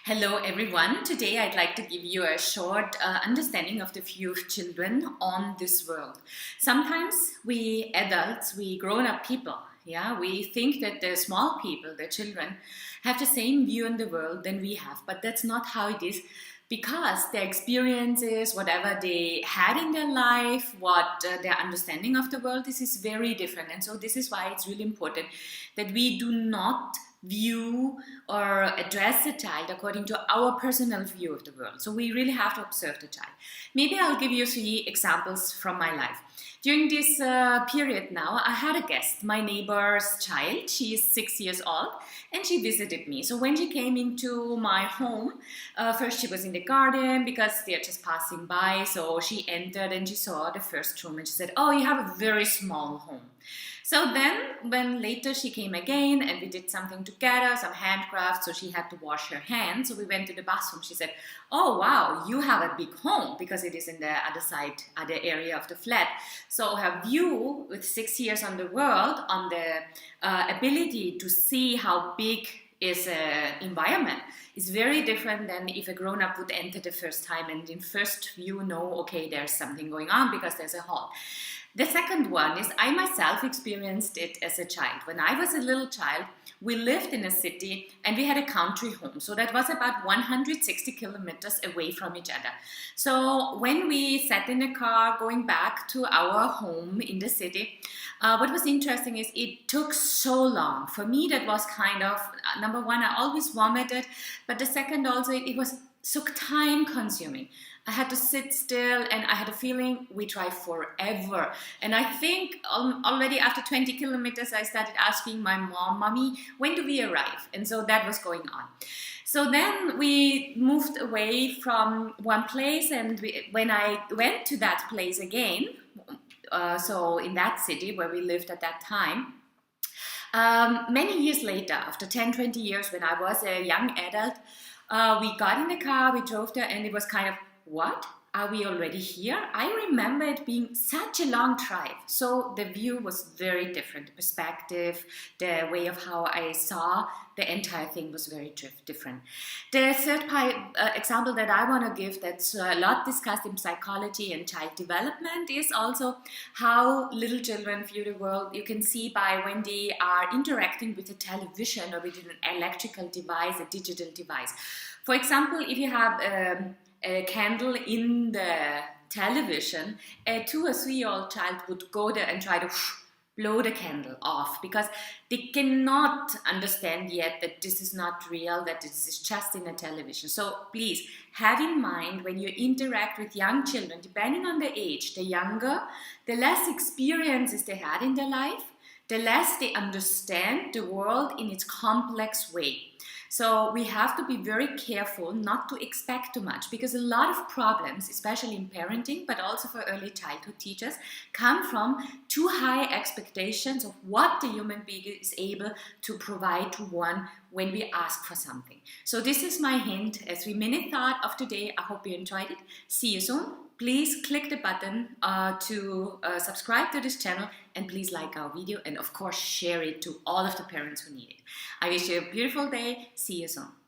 Hello everyone. Today I'd like to give you a short understanding of the view of children on this world. Sometimes we adults, we grown-up people, we think that the small people, the children, have the same view on the world than we have, but that's not how it is, because their experiences, whatever they had in their life, what their understanding of the world is very different. And so this is why it's really important that we do not view or address the child according to our personal view of the world. So we really have to observe the child. Maybe I'll give you 3 examples from my life. During this period now, I had a guest, my neighbor's child. She is 6 years old and she visited me. So when she came into my home, first she was in the garden because they're just passing by. So she entered and she saw the first room and she said, "Oh, you have a very small home." So then when later she came again and we did something together, some handcrafts, so she had to wash her hands. So we went to the bathroom. She said, "Oh, wow, you have a big home," because it is in the other side, other area of the flat. So her view with 6 years on the world, on the ability to see how big is an environment is very different than if a grown-up would enter the first time and in first view know, okay, there's something going on because there's a hall. The second one is I myself experienced it as a child. When I was a little child, we lived in a city and we had a country home. So that was about 160 kilometers away from each other. So when we sat in a car going back to our home in the city, what was interesting is it took so long. For me, that was kind of, number one, I always vomited, but the second also, it was so time consuming. I had to sit still and I had a feeling we drive forever. And I think already after 20 kilometers, I started asking my mom, "Mommy, when do we arrive?" And so that was going on. So then we moved away from one place, and when I went to that place again, so in that city where we lived at that time, many years later, after 10, 20 years, when I was a young adult, we got in the car, we drove there, and it was kind of, what? Are we already here? I remember it being such a long drive. So the view was very different. The perspective, the way of how I saw the entire thing was very different. The third example that I want to give that's a lot discussed in psychology and child development is also how little children view the world. You can see by when they are interacting with a television or with an electrical device, a digital device. For example, if you have a candle in the television, a 2 or 3-year-old child would go there and try to blow the candle off because they cannot understand yet that this is not real, that this is just in a television. So please have in mind when you interact with young children, depending on the age, the younger, the less experiences they had in their life, the less they understand the world in its complex way. So we have to be very careful not to expect too much, because a lot of problems, especially in parenting, but also for early childhood teachers, come from too high expectations of what the human being is able to provide to one when we ask for something. So this is my hint, a 3-minute thought of today. I hope you enjoyed it. See you soon. Please click the button to subscribe to this channel, and please like our video, and of course share it to all of the parents who need it. I wish you a beautiful day. See you soon.